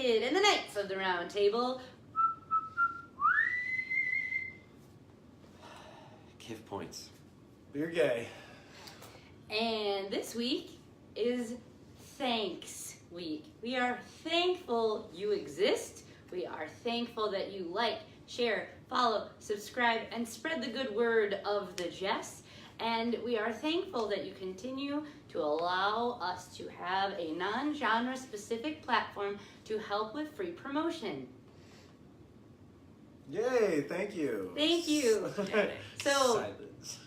Kid and the Knights of the Round Table. Give points. You're gay. And this week is Thanks Week. We are thankful you exist. We are thankful that you like, share, follow, subscribe, and spread the good word of the Jess. And we are thankful that you continue to allow us to have a non-genre specific platform to help with free promotion. Yay, thank you. Thank you. So Silence.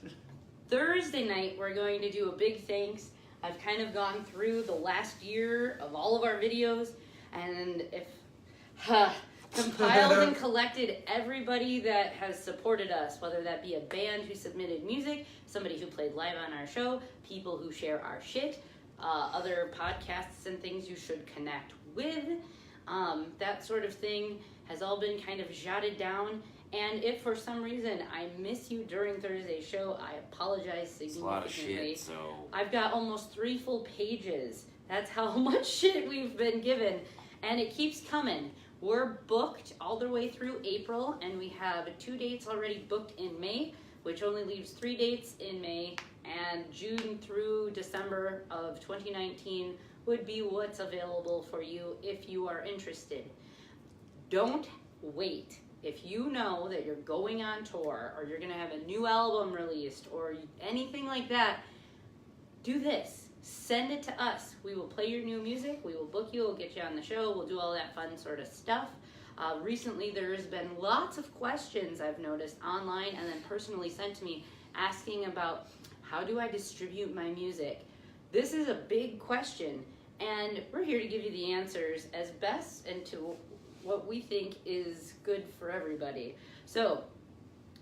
Thursday night, we're going to do a big thanks. I've kind of gone through the last year of all of our videos, and if compiled and collected everybody that has supported us, whether that be a band who submitted music, somebody who played live on our show, people who share our shit, other podcasts and things you should connect with, that sort of thing has all been kind of jotted down. And if for some reason I miss you during Thursday's show, I apologize significantly. It's a lot of shit, so... I've got almost 3 full pages. That's how much shit we've been given. And it keeps coming. We're booked all the way through April, and we have 2 dates already booked in May, which only leaves 3 dates in May, and June through December of 2019 would be what's available for you if you are interested. Don't wait. If you know that you're going on tour or you're going to have a new album released or anything like that, do this. Send it to us. We will play your new music. We will book you. We'll get you on the show. We'll do all that fun sort of stuff. Recently, there's been lots of questions I've noticed online and then personally sent to me asking about how do I distribute my music. This is a big question, and we're here to give you the answers as best and to what we think is good for everybody. So,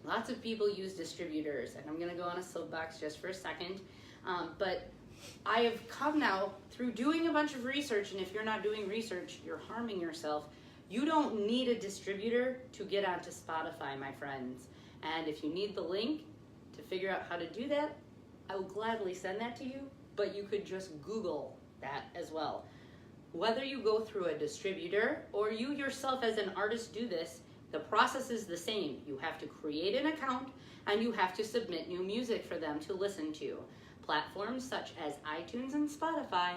lots of people use distributors, and I'm gonna go on a soapbox just for a second, but I have come now through doing a bunch of research, and if you're not doing research, you're harming yourself. You don't need a distributor to get onto Spotify, my friends. And if you need the link to figure out how to do that, I will gladly send that to you, but you could just Google that as well. Whether you go through a distributor or you yourself as an artist do this, the process is the same. You have to create an account and you have to submit new music for them to listen to. Platforms such as iTunes and Spotify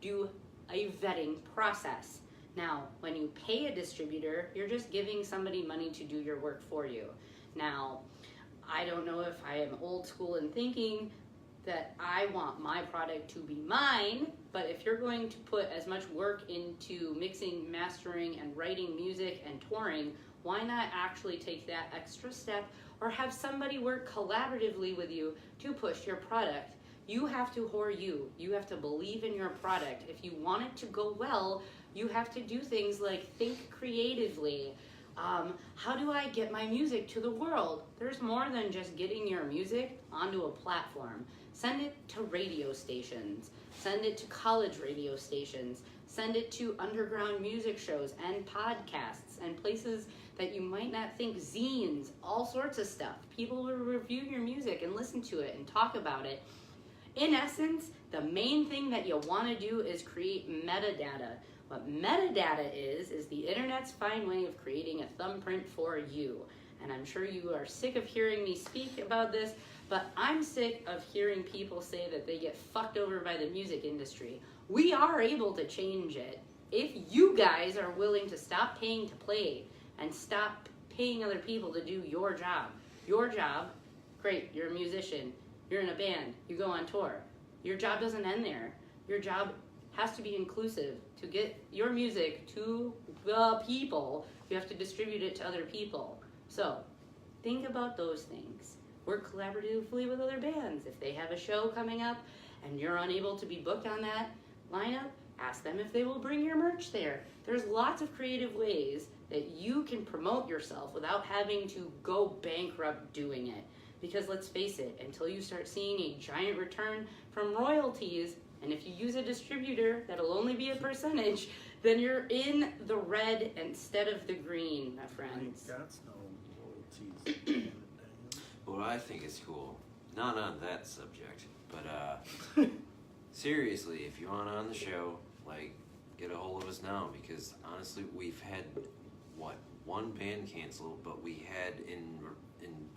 do a vetting process. Now, when you pay a distributor, you're just giving somebody money to do your work for you. Now, I don't know if I am old school in thinking that I want my product to be mine, but if you're going to put as much work into mixing, mastering, and writing music and touring, why not actually take that extra step or have somebody work collaboratively with you to push your product? You have to whore you. You have to believe in your product. If you want it to go well, you have to do things like think creatively. How do I get my music to the world? There's more than just getting your music onto a platform. Send it to radio stations. Send it to college radio stations. Send it to underground music shows and podcasts and places that you might not think, zines, all sorts of stuff. People will review your music and listen to it and talk about it. In essence, the main thing that you want to do is create metadata. What metadata is the internet's fine way of creating a thumbprint for you. And I'm sure you are sick of hearing me speak about this, but I'm sick of hearing people say that they get fucked over by the music industry. We are able to change it. If you guys are willing to stop paying to play and stop paying other people to do your job. Your job, great, you're a musician, you're in a band, you go on tour. Your job doesn't end there. Your job has to be inclusive. To get your music to the people, you have to distribute it to other people. So, think about those things. Work collaboratively with other bands. If they have a show coming up and you're unable to be booked on that lineup, ask them if they will bring your merch there. There's lots of creative ways that you can promote yourself without having to go bankrupt doing it. Because let's face it, until you start seeing a giant return from royalties, and if you use a distributor, that'll only be a percentage, then you're in the red instead of the green, my friends. That's no royalties. What I think is cool, not on that subject, but seriously, if you want on the show, like, get a hold of us now, because honestly, we've had one band canceled, but we had in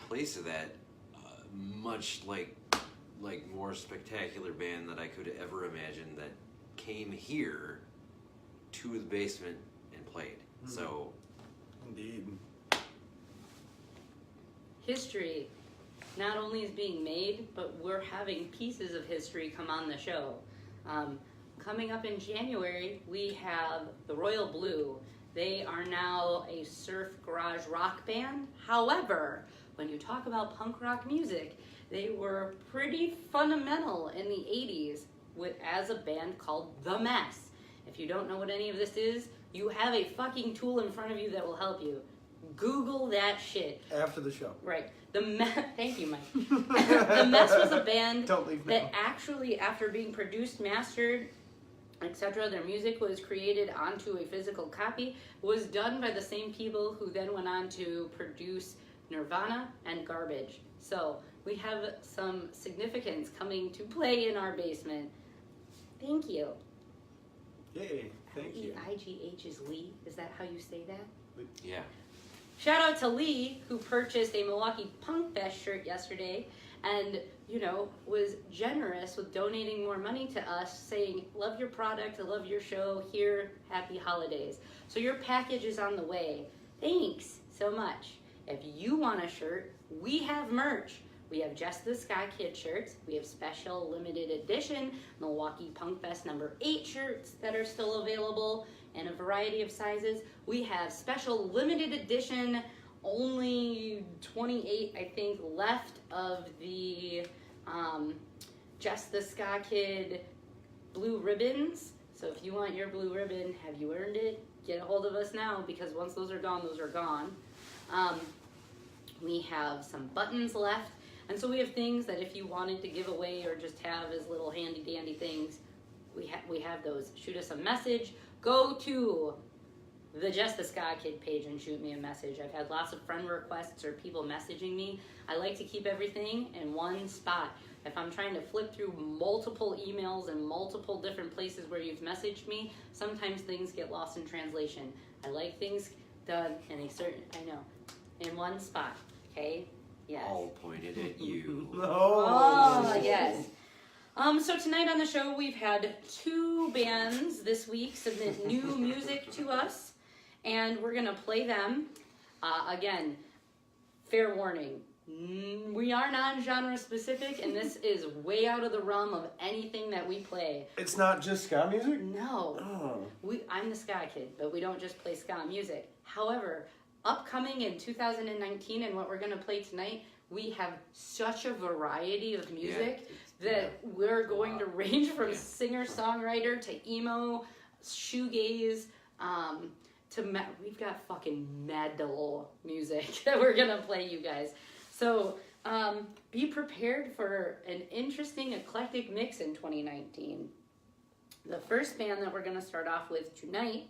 place of that much like more spectacular band that I could ever imagine that came here to the basement and played. So Indeed. History not only is being made, but we're having pieces of history come on the show. Coming up in January, we have the Royal Blue. They are now a surf garage rock band. However, when you talk about punk rock music, they were pretty fundamental in the 80s as a band called The Mess. If you don't know what any of this is, you have a fucking tool in front of you that will help you. Google that shit. After the show. Right. Thank you, Mike. The Mess was a band Don't leave now. that actually, after being produced, mastered, etc., their music was created onto a physical copy, was done by the same people who then went on to produce Nirvana and Garbage. So we have some significance coming to play in our basement. Thank you. Yay. Thank you. Leigh is Lee. Is that how you say that? yeah. Shout out to Lee, who purchased a Milwaukee Punk Fest shirt yesterday and, was generous with donating more money to us, saying, love your product, I love your show, here, happy holidays. So your package is on the way. Thanks so much. If you want a shirt, we have merch. We have Jess the Sky Kid shirts. We have special limited edition Milwaukee Punk Fest number 8 shirts that are still available in a variety of sizes. We have special limited edition, only 28, I think, left of the Jess the Sky Kid blue ribbons. So if you want your blue ribbon, have you earned it? Get a hold of us now, because once those are gone, those are gone. We have some buttons left. And so we have things that if you wanted to give away or just have as little handy dandy things, we have those. Shoot us a message. Go to the Jess the Sky Kid page and shoot me a message. I've had lots of friend requests or people messaging me. I like to keep everything in one spot. If I'm trying to flip through multiple emails and multiple different places where you've messaged me, sometimes things get lost in translation. I like things done in one spot, okay? Yes. All pointed at you. Oh, yes. So tonight on the show, we've had 2 bands this week submit new music to us, and we're gonna play them. Again, fair warning, we are non-genre specific, and this is way out of the realm of anything that we play. It's not just ska music? No. Oh. I'm the ska kid, but we don't just play ska music. However, upcoming in 2019 and what we're going to play tonight, we have such a variety of music that we're going to range from singer-songwriter to emo, shoegaze, we've got fucking metal music that we're going to play, you guys. So be prepared for an interesting, eclectic mix in 2019. The first band that we're going to start off with tonight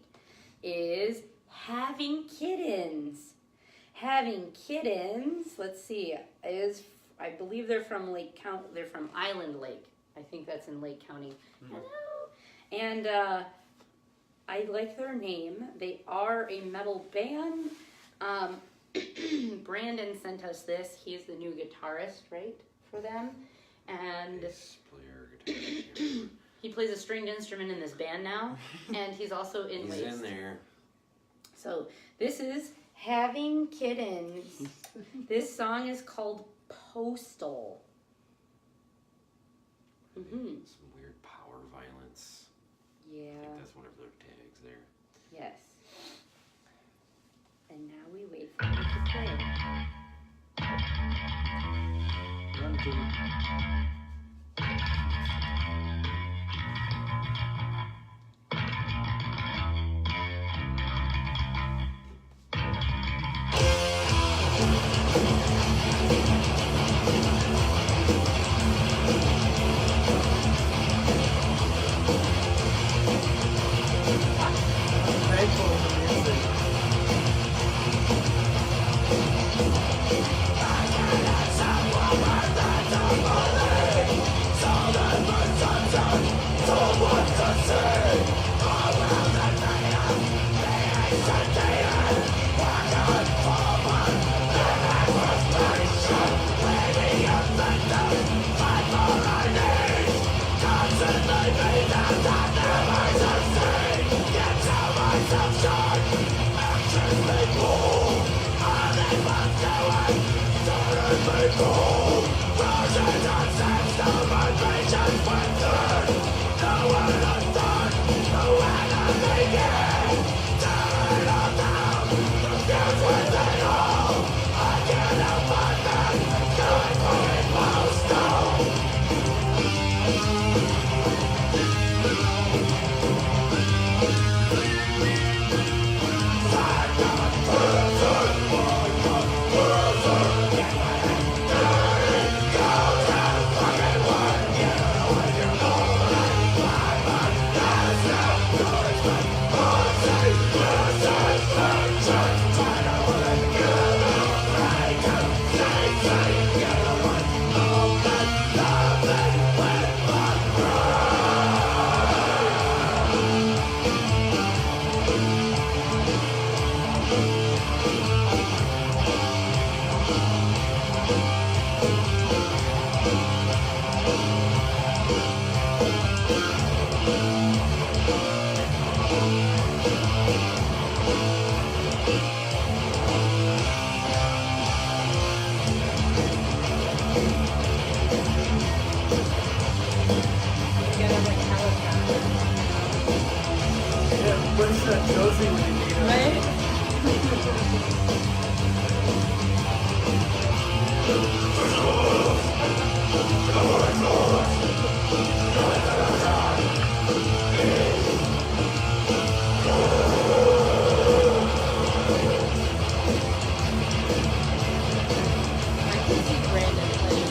is Having Kittens. Having Kittens, let's see, I believe they're from they're from Island Lake. I think that's in Lake County. Hello. And I like their name. They are a metal band. Brandon sent us this. He's the new guitarist, right, for them. And he plays a stringed instrument in this band now, and he's also in He's Waste. in there. So this is Having Kittens. This song is called Postal. Some weird power violence. Yeah. I think that's one of their tags there. Yes. And now we wait for it to play. Run to thankful for the music. Someone that When's that Josie when you need her? Right? I can see Brandon playing.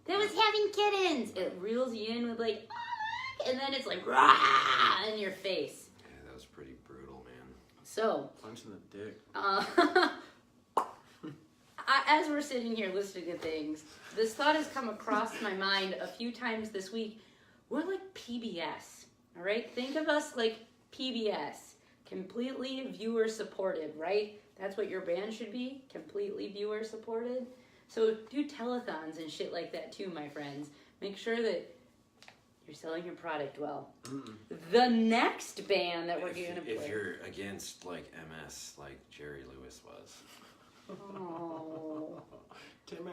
That was having kittens. It reels you in with like, "Ah," and then it's like rah in your face. Yeah, that was pretty brutal, man. So, Punching the dick. as we're sitting here listening to things, this thought has come across my mind a few times this week. We're like PBS, all right? Think of us like PBS, completely viewer supported, right? That's what your band should be, completely viewer supported. So do telethons and shit like that too, my friends. Make sure that you're selling your product well. The next band that we're going to play. If you're against like MS, like Jerry Lewis was. Oh. Timmy.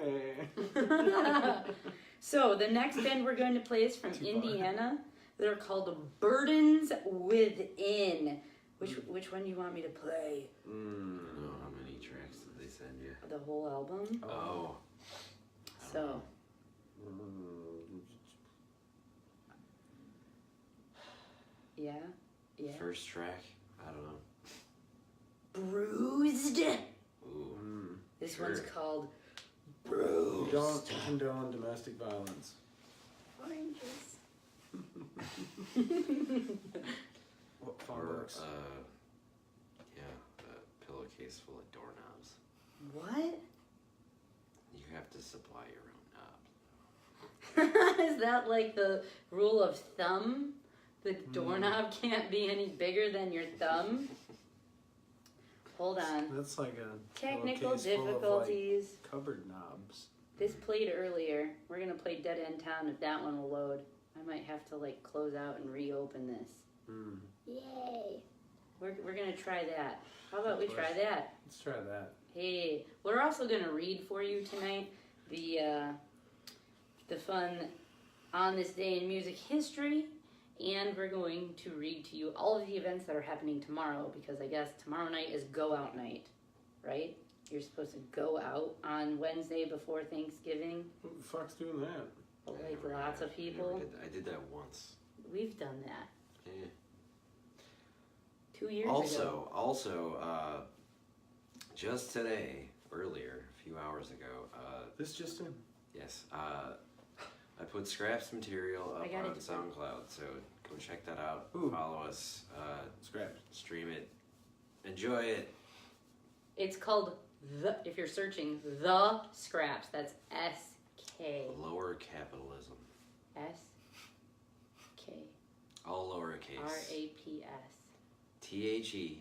So the next band we're going to play is from Indiana. They're called Burdens Within. Which one do you want me to play? I don't know how many tracks did they send you. The whole album? Oh. So. Yeah? Yeah. First track? I don't know. Bruised. Ooh. This Sure. one's called We Bruised. don't condone domestic violence. Oranges. What fun Or, books? a pillowcase full of doorknobs. What? You have to supply your own knobs. Is that like the rule of thumb? The doorknob can't be any bigger than your thumb? Hold on. That's like a Technical little case full of, like, difficulties. cupboard knobs. This played earlier. We're gonna play Dead End Town if that one will load. I might have to like close out and reopen this. Mm. Yay! We're gonna try that. How about we try that? Let's try that. Hey, we're also gonna read for you tonight the fun on this day in music history, and we're going to read to you all of the events that are happening tomorrow, because I guess tomorrow night is go out night, right? You're supposed to go out on Wednesday before Thanksgiving. Who the fuck's doing that? Like lots of people. I did that once. We've done that Yeah. 2 years ago. Also, just today, earlier, a few hours ago, This just in. yes, I put Scraps material I up got on it. SoundCloud, so go check that out. Ooh. Follow us, Scratch. stream it, enjoy it. It's called if you're searching The Scraps, that's S-K. Lower capitalism. S-K. All lowercase. R-A-P-S. THESKRAPS.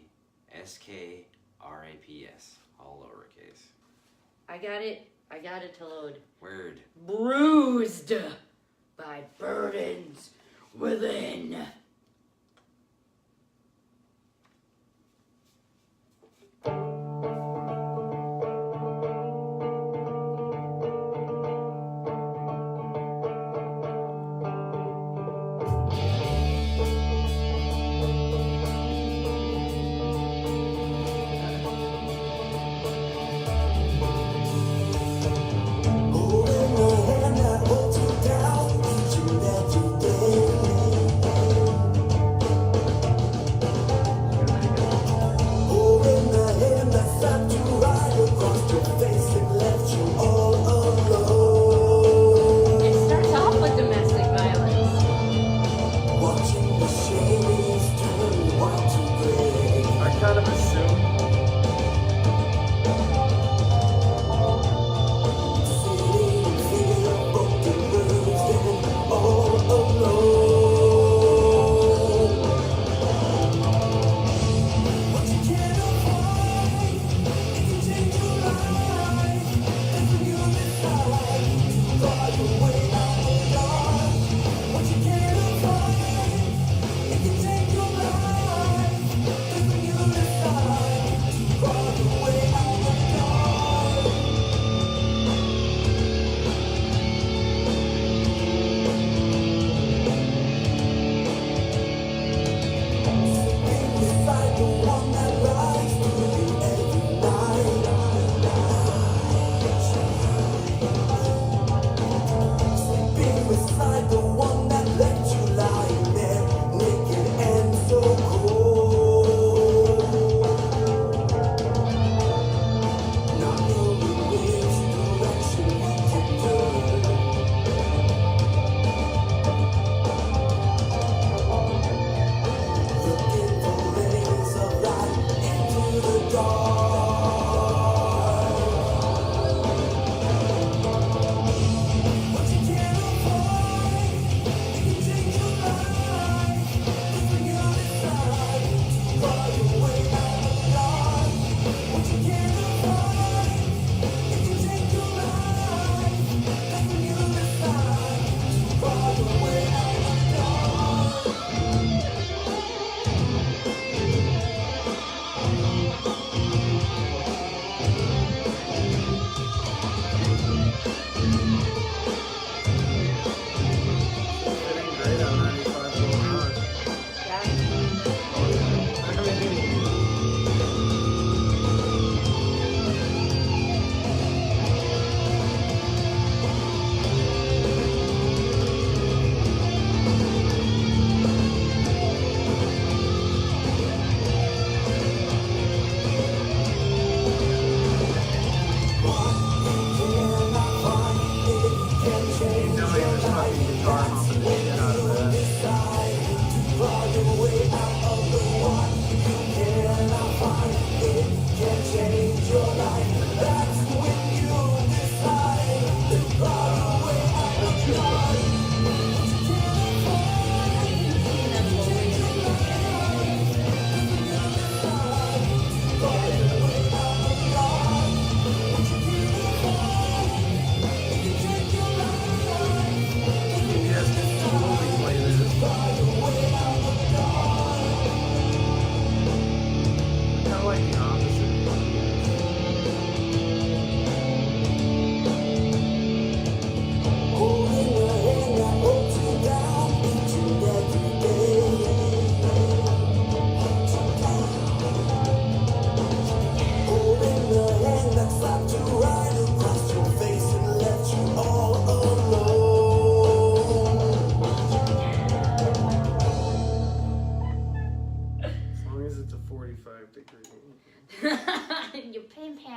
All lowercase. I got it to load. Word. Bruised by burdens within. Oh, in the hand I hold you down, each and every day.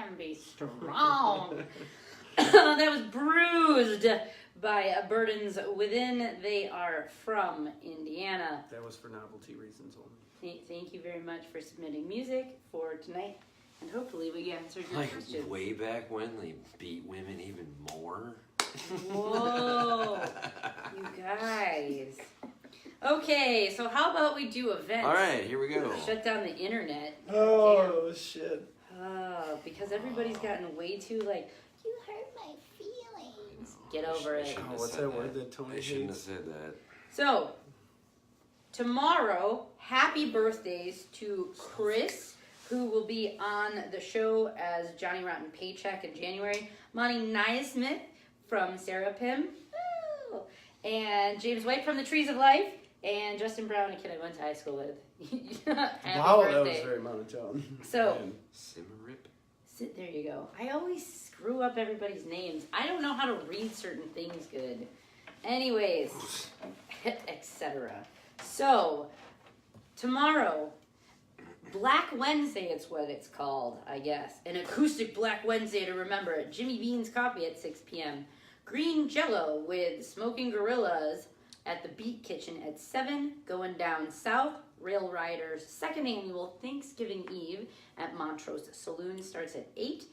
and be strong. That was Bruised by Burdens Within. They are from Indiana. That was for novelty reasons only. Thank you very much for submitting music for tonight. And hopefully we answered your Like questions. way back when they beat women even more. Whoa, you guys. Okay, so how about we do events? All right, here we go. Shut down the internet. Oh, shit. Because everybody's gotten way too like, you hurt my feelings. Get over it. Oh, what's that word that Tony I shouldn't have hates? said that. So, tomorrow, happy birthdays to Chris, who will be on the show as Johnny Rotten Paycheck in January. Monty Naismith from Sarah Pym. Woo! And James White from The Trees of Life. And Justin Brown, a kid I went to high school with. Happy Wow, birthday. that was very monotone. So, Man. Simmerip. there you go. I always screw up everybody's names. I don't know how to read certain things good. Anyways, etc. So, tomorrow, Black Wednesday, it's what it's called, I guess. An acoustic Black Wednesday to remember at Jimmy Bean's Coffee at 6 p.m. Green Jello with Smoking Gorillas at the Beat Kitchen at 7. Going down south, Rail Riders' second annual Thanksgiving Eve at Montrose Saloon starts at 8.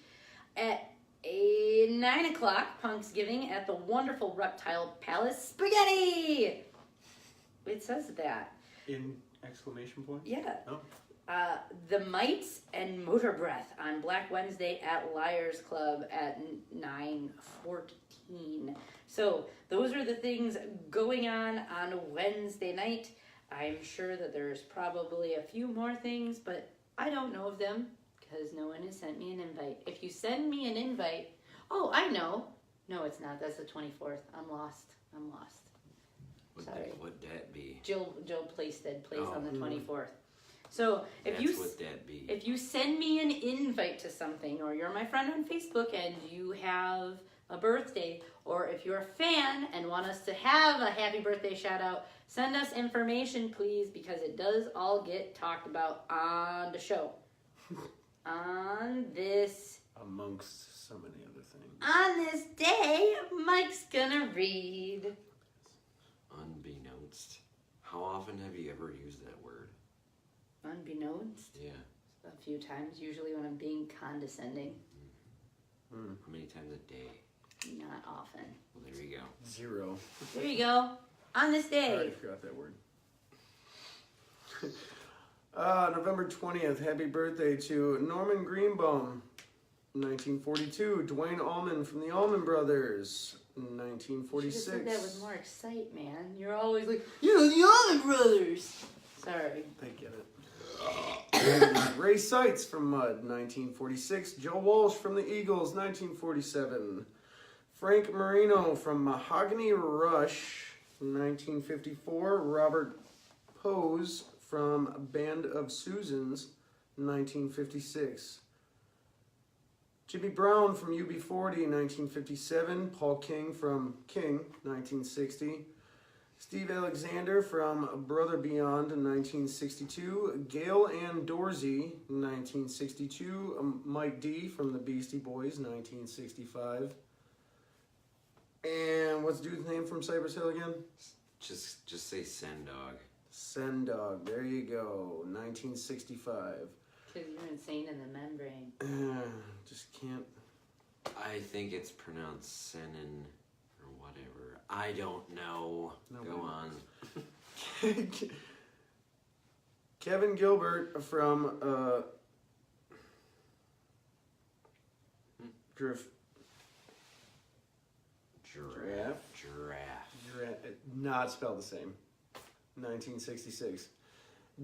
At 9 o'clock, Punksgiving at the wonderful Reptile Palace Spaghetti! It says that. In exclamation point? Yeah. Oh. The Mites and Motor Breath on Black Wednesday at Liars Club at 9:14. So those are the things going on Wednesday night. I'm sure that there's probably a few more things, but I don't know of them because no one has sent me an invite. If you send me an invite, oh, I know. No, it's not. That's the 24th. I'm lost. Sorry. Would that be? Jill Plaisted plays on the Oh. 24th. So if That's what that be. if you send me an invite to something, or you're my friend on Facebook and you have a birthday, or if you're a fan and want us to have a happy birthday shout out, send us information, please, because it does all get talked about on the show. On this Amongst so many other things. on this day, Mike's gonna read. Unbeknownst. How often have you ever used that word? Unbeknownst. Yeah. A few times, usually when I'm being condescending. How many times a day? Not often. Well, there you go. 0. There you go. On this I already day. forgot that word. November 20th, happy birthday to Norman Greenbaum, 1942. Dwayne Allman from the Allman Brothers, You should have 1946. said that with more excite, man. You're always like, you know, the Allman Brothers. Sorry. They get it. Ray Seitz from Mud, 1946. Joe Walsh from the Eagles, 1947. Frank Marino from Mahogany Rush, 1954. Robert Pose from Band of Susans, 1956. Jimmy Brown from UB40, 1957. Paul King from King, 1960. Steve Alexander from Brother Beyond in 1962. Gail Ann Dorsey, 1962. Mike D from the Beastie Boys, 1965. And what's dude's name from Cypress Hill again? Just say send dog. Sen Dog, there you go, 1965. Because you're insane in the membrane. Just can't. I think it's pronounced Senin or whatever. I don't know. Nobody Go knows. on. Kevin Gilbert from Giraffe. Not spelled the same. 1966.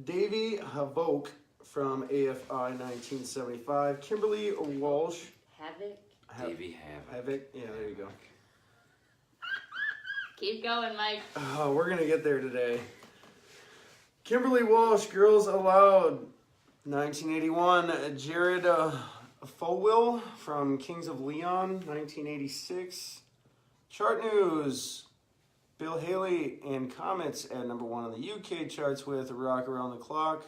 Davey Havok from AFI 1975. Kimberly Walsh. Havoc. Davey Havoc. Havoc. Yeah, there you go. Keep going, Mike. Oh, we're gonna get there today. Kimberly Walsh, Girls Aloud, 1981. Jared Folwill from Kings of Leon, 1986. Chart News, Bill Haley and Comets at number 1 on the UK charts with Rock Around the Clock.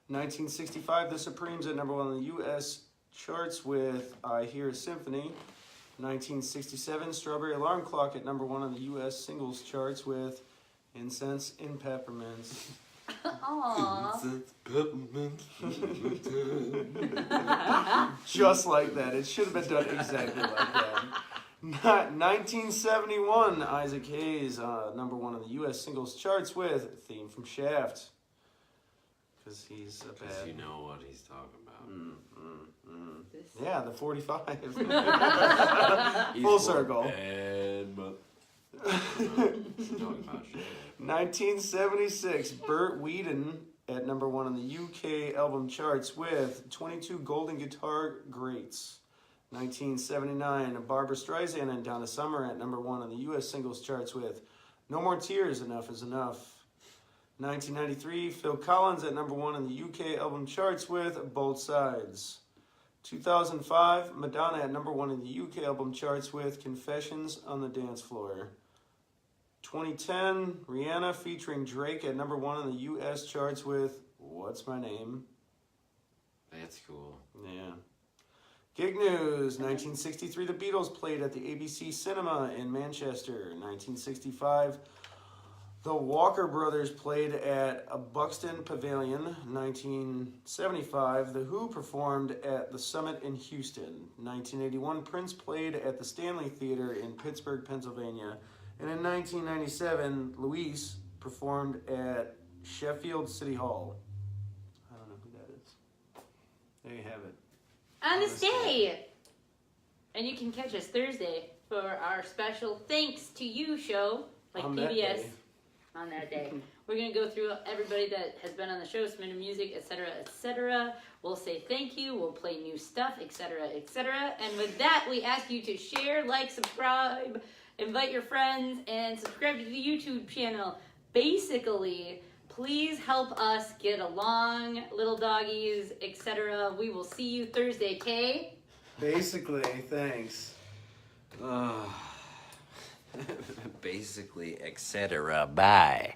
1965, The Supremes at number 1 on the US charts with I Hear a Symphony. 1967, Strawberry Alarm Clock at number 1 on the U.S. singles charts with Incense in Peppermints. Aww. Just like that. It should have been done exactly like that. 1971, Isaac Hayes, number 1 on the U.S. singles charts with Theme from Shaft. Because he's a Because bad... you know what he's talking about. Yeah, the 45. He's Full more circle. bad, but talking about shit. 1976, Burt Whedon at number 1 on the UK album charts with 22 Golden Guitar Greats. 1979, Barbara Streisand and Donna Summer at number 1 on the US singles charts with No More Tears, Enough Is Enough. 1993, Phil Collins at number 1 on the UK album charts with Both Sides. 2005, Madonna at number 1 in the UK album charts with Confessions on the Dance Floor. 2010, Rihanna featuring Drake at number 1 on the US charts with What's My Name? That's cool. Yeah. Gig news, 1963, the Beatles played at the ABC Cinema in Manchester. 1965, the Walker Brothers played at a Buxton Pavilion. 1975, The Who performed at the Summit in Houston. 1981, Prince played at the Stanley Theater in Pittsburgh, Pennsylvania. And in 1997, Luis performed at Sheffield City Hall. I don't know who that is. There you have it. On this day. And you can catch us Thursday for our special Thanks to You show, like On that PBS. day. On that day. We're going to go through everybody that has been on the show, submitted music, etc., etc. We'll say thank you. We'll play new stuff, etc., etc. And with that, we ask you to share, like, subscribe, invite your friends, and subscribe to the YouTube channel. Basically, please help us get along, little doggies, etc. We will see you Thursday, Kay? Basically, thanks. Basically, etc. Bye.